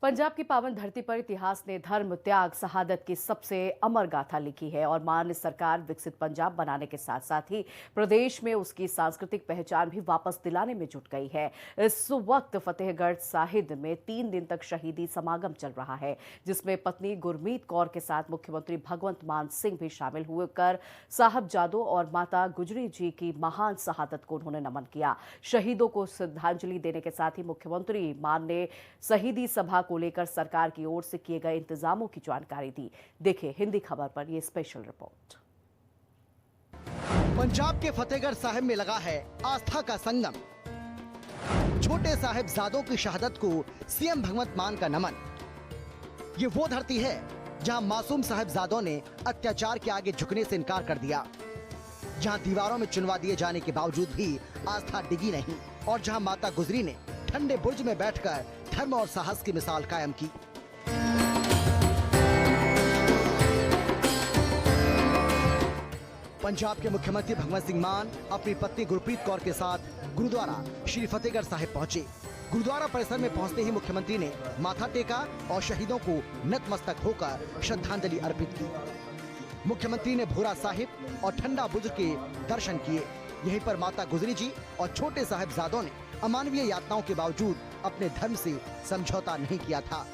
पंजाब की पावन धरती पर इतिहास ने धर्म त्याग शहादत की सबसे अमर गाथा लिखी है और मान सरकार विकसित पंजाब बनाने के साथ साथ ही प्रदेश में उसकी सांस्कृतिक पहचान भी वापस दिलाने में जुट गई है। इस वक्त फतेहगढ़ साहिब में 3 दिन तक शहीदी समागम चल रहा है, जिसमें पत्नी गुरमीत कौर के साथ मुख्यमंत्री भगवंत मान सिंह भी शामिल हुए साहबजादों और माता गुजरी जी की महान शहादत को उन्होंने नमन किया। शहीदों को श्रद्धांजलि देने के साथ ही मुख्यमंत्री मान ने शहीदी सभा को लेकर सरकार की ओर से किए गए इंतजामों की जानकारी दी। देखिए हिंदी खबर पर यह स्पेशल रिपोर्ट। पंजाब के फतेहगढ़ साहिब में लगा है आस्था का संगम। छोटे साहिबजादों की शहादत को सीएम भगवंत मान का नमन। ये वो धरती है जहां मासूम साहिबजादों ने अत्याचार के आगे झुकने से इनकार कर दिया, जहां दीवारों में चुनवा दिए जाने के बावजूद भी आस्था डिगी नहीं और जहां माता गुजरी ने ठंडे बुर्ज में बैठकर धर्म और साहस की मिसाल कायम की। पंजाब के मुख्यमंत्री भगवंत सिंह मान अपनी पत्नी गुरप्रीत कौर के साथ गुरुद्वारा श्री फतेहगढ़ साहिब पहुंचे। गुरुद्वारा परिसर में पहुंचते ही मुख्यमंत्री ने माथा टेका और शहीदों को नतमस्तक होकर श्रद्धांजलि अर्पित की। मुख्यमंत्री ने भोरा साहिब और ठंडा बुर्ज के दर्शन किए। यहीं पर माता गुजरी जी और छोटे साहिबजादों ने अमानवीय यातनाओं के बावजूद अपने धर्म से समझौता नहीं किया था।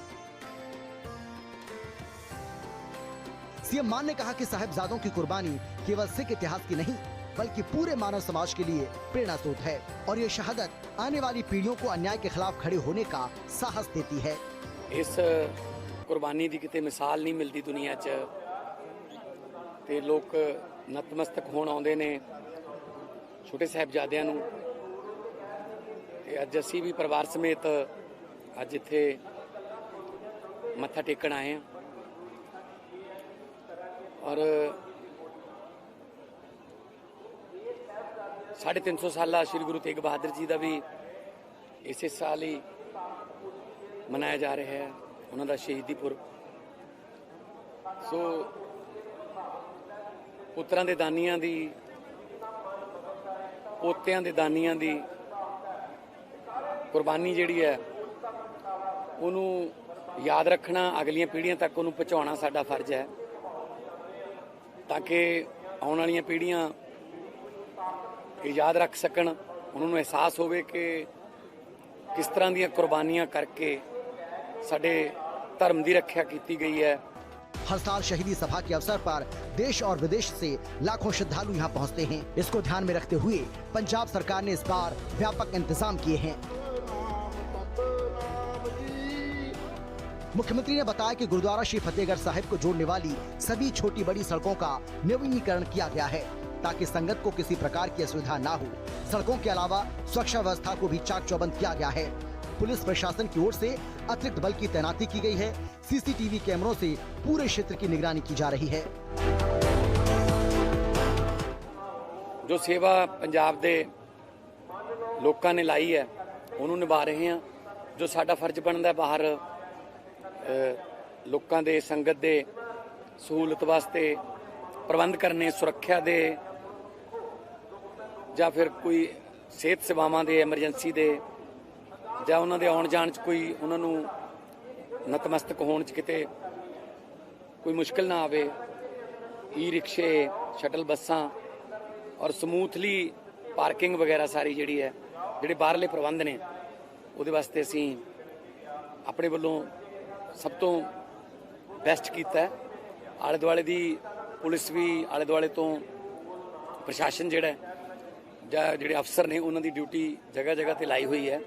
सीएम मान ने कहा कि साहिबजादों की कुर्बानी केवल सिख इतिहास की नहीं बल्कि पूरे मानव समाज के लिए प्रेरणा स्रोत है और ये शहादत आने वाली पीढ़ियों को अन्याय के खिलाफ खड़े होने का साहस देती है। इस कुर्बानी की किते मिसाल नहीं मिलती दुनिया च ते लोग नतमस्तक होण आउंदे ने छोटे साहिबजादियां नूं। अज असी भी परिवार समेत अज इत्थे मत्था टेकण आए हैं और 350 साला श्री गुरु तेग बहादुर जी का भी इस साल ही मनाया जा रहा है, उन्हों का शहीदी पुरब। सो पुत्रां दे दानियां दी, पोतियां दे दानियां दी कुर्बानी जिहड़ी है उन्होंने याद रखना, अगलियां पीढ़ियां तक उन्होंने पहुँचाना साडा फर्ज है ताकि आने वाली पीढ़ियां याद रख सकन, उन्होंने एहसास होवे कि किस तरह दी कुर्बानियां करके साडे धर्म की रक्षा की गई है। हर साल शहीदी सभा के अवसर पर देश और विदेश से लाखों श्रद्धालु यहाँ पहुँचते हैं। इसको ध्यान में रखते हुए पंजाब सरकार ने इस बार व्यापक इंतजाम किए हैं। मुख्यमंत्री ने बताया कि गुरुद्वारा श्री फतेहगढ़ साहिब को जोड़ने वाली सभी छोटी बड़ी सड़कों का नवीनीकरण किया गया है ताकि संगत को किसी प्रकार की असुविधा न हो। सड़कों के अलावा सुरक्षा व्यवस्था को भी चाक चौबंद किया गया है। पुलिस प्रशासन की ओर से अतिरिक्त बल की तैनाती की गई है। सीसीटीवी कैमरों से पूरे क्षेत्र की निगरानी की जा रही है। जो सेवा पंजाब दे लोकां ने लाई है उन्होंने निभा रहे हैं। जो साडा फर्ज बनता है बाहर लोकां दे संगत दे सहूलत वास्ते प्रबंध करने, सुरक्षा दे ਜਾਂ फिर कोई सेहत सेवावां दे एमरजेंसी दे ਜਾਂ ਉਹਨਾਂ ਦੇ ਆਉਣ ਜਾਣ 'ਚ ਕੋਈ ਉਹਨਾਂ ਨੂੰ ਨਤਮਸਤਕ ਹੋਣ 'ਚ ਕਿਤੇ ਕੋਈ ਮੁਸ਼ਕਲ ਨਾ ਆਵੇ। ई रिक्शे, शटल बसां और समूथली पार्किंग वगैरह सारी जिहड़ी है ਜਿਹੜੇ ਬਾਹਰਲੇ प्रबंध ने ਉਹਦੇ ਵਾਸਤੇ ਅਸੀਂ ਆਪਣੇ ਵੱਲੋਂ ਸਭ ਤੋਂ ਬੈਸਟ ਕੀਤਾ ਹੈ। ਆਲੇ ਦੁਆਲੇ ਦੀ पुलिस भी आले दुआले तो प्रशासन जिहड़े अफसर ने उन्होंने ड्यूटी जगह जगह ते लाई हुई है।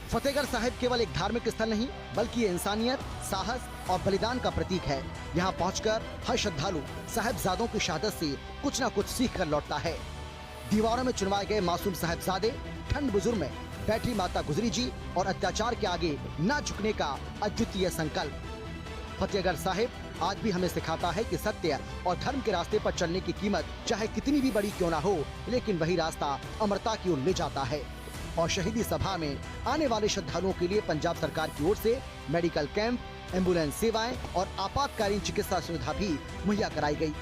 फतेहगढ़ साहिब केवल एक धार्मिक स्थल नहीं बल्कि ये इंसानियत, साहस और बलिदान का प्रतीक है। यहाँ पहुंचकर हर श्रद्धालु साहिबजादों की शहादत से कुछ न कुछ सीख कर लौटता है। दीवारों में चुनवाए गए मासूम साहिबजादे ठंड बुजुर्ग में बैठी माता गुजरी जी और अत्याचार के आगे न झुकने का अद्वितीय संकल्प। फतेहगढ़ साहिब आज भी हमें सिखाता है कि सत्य और धर्म के रास्ते पर चलने की कीमत चाहे कितनी भी बड़ी क्यों ना हो, लेकिन वही रास्ता अमरता की ओर ले जाता है। और शहीदी सभा में आने वाले श्रद्धालुओं के लिए पंजाब सरकार की ओर से मेडिकल कैंप, एम्बुलेंस सेवाएं और आपातकालीन चिकित्सा सुविधा भी मुहैया कराई गई।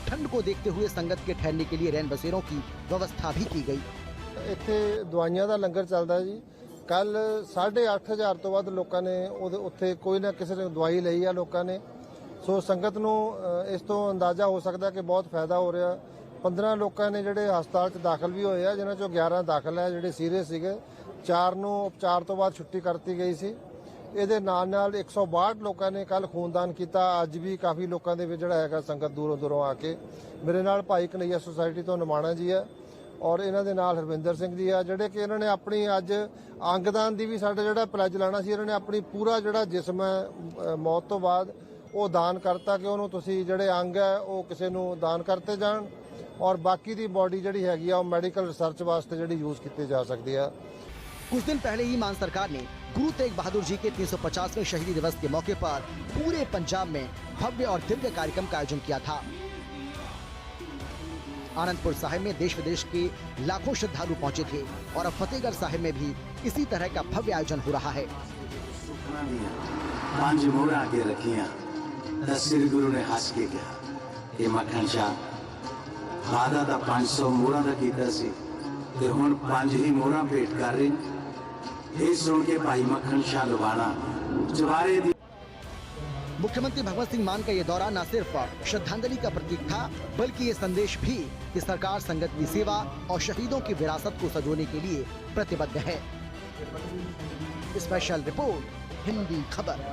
ठंड को देखते हुए संगत के ठहरने के लिए रैन बसेरों की व्यवस्था भी की गई। इत्थे दवाइयां दा लंगर चलदा जी ਕੱਲ 8,500 ਤੋਂ ਵੱਧ ਲੋਕਾਂ ਨੇ ਉੱਥੇ ਕੋਈ ਨਾ ਕਿਸੇ ਨੇ ਦਵਾਈ ਲਈ ਆ ਲੋਕਾਂ ਨੇ। ਸੋ ਸੰਗਤ ਨੂੰ ਇਸ ਤੋਂ ਅੰਦਾਜ਼ਾ ਹੋ ਸਕਦਾ ਕਿ ਬਹੁਤ ਫਾਇਦਾ ਹੋ ਰਿਹਾ। 15 ਲੋਕਾਂ ਨੇ ਜਿਹੜੇ ਹਸਪਤਾਲ 'ਚ ਦਾਖਲ ਵੀ ਹੋਏ ਆ, ਜਿਨ੍ਹਾਂ ਚੋਂ 11 ਦਾਖਲ ਹੈ ਜਿਹੜੇ ਸੀਰੀਅਸ ਸੀਗੇ। 4 ਨੂੰ ਉਪਚਾਰ ਤੋਂ ਬਾਅਦ ਛੁੱਟੀ ਕਰਤੀ ਗਈ ਸੀ। ਇਹਦੇ ਨਾਲ 162 ਲੋਕਾਂ ਨੇ ਕੱਲ ਖੂਨਦਾਨ ਕੀਤਾ। ਅੱਜ ਵੀ ਕਾਫੀ ਲੋਕਾਂ ਦੇ ਵਿੱਚ ਜਿਹੜਾ ਹੈਗਾ ਸੰਗਤ ਦੂਰੋਂ ਆ ਕੇ। ਮੇਰੇ ਨਾਲ ਭਾਈ ਕਨਈਆ ਸੁਸਾਇਟੀ ਤੋਂ ਨਿਮਾਣਾ ਜੀ ਹੈ ਔਰ ਇਹਨਾਂ ਦੇ ਨਾਲ ਹਰਵਿੰਦਰ ਸਿੰਘ ਜੀ ਆ, ਜਿਹੜੇ ਕਿ ਇਹਨਾਂ ਨੇ ਆਪਣੀ ਅੱਜ ਅੰਗਦਾਨ ਦੀ ਵੀ ਸਾਡਾ ਜਿਹੜਾ ਪਲੈਜ ਲਾਣਾ ਸੀ, ਇਹਨਾਂ ਨੇ ਆਪਣੀ ਪੂਰਾ ਜਿਹੜਾ ਜਿਸਮ ਹੈ ਮੌਤ ਤੋਂ ਬਾਅਦ ਉਹ ਦਾਨ ਕਰਤਾ ਕਿ ਉਹਨੂੰ ਤੁਸੀਂ ਜਿਹੜੇ ਅੰਗ ਹੈ ਉਹ ਕਿਸੇ ਨੂੰ ਦਾਨ ਕਰਤੇ ਜਾਣ ਔਰ ਬਾਕੀ ਦੀ ਬੋਡੀ ਜਿਹੜੀ ਹੈਗੀ ਆ ਉਹ ਮੈਡੀਕਲ ਰਿਸਰਚ ਵਾਸਤੇ ਜਿਹੜੀ ਯੂਜ਼ ਕੀਤੀ ਜਾ ਸਕਦੀ ਹੈ। कुछ दिन पहले ही मान सरकार ने गुरु तेग बहादुर जी के 350वें शहीदी दिवस के मौके पर पूरे पंजाब में भव्य और दिव्य कार्यक्रम का आयोजन किया था। आनंदपुर साहिब में देश विदेश के लाखों श्रद्धालु पहुंचे थे और अब फतेहगढ़ साहिब में भी इसी तरह का भव्य आयोजन हो रहा है। पांच मोहरा के रखियां श्री गुरु ने हस के कहा कि मक्खन शाह वादा दा 500 मोहरा दा कीता सी ते हुण 5 ही मोहरा भेंट कर रहे। ये सुन के भाई मक्खन शाह लवाना जवारे दी। मुख्यमंत्री भगवत सिंह मान का ये दौरा न सिर्फ श्रद्धांजलि का प्रतीक था, बल्कि ये संदेश भी कि सरकार संगत की सेवा और शहीदों की विरासत को संजोने के लिए प्रतिबद्ध है। स्पेशल रिपोर्ट, हिंदी खबर।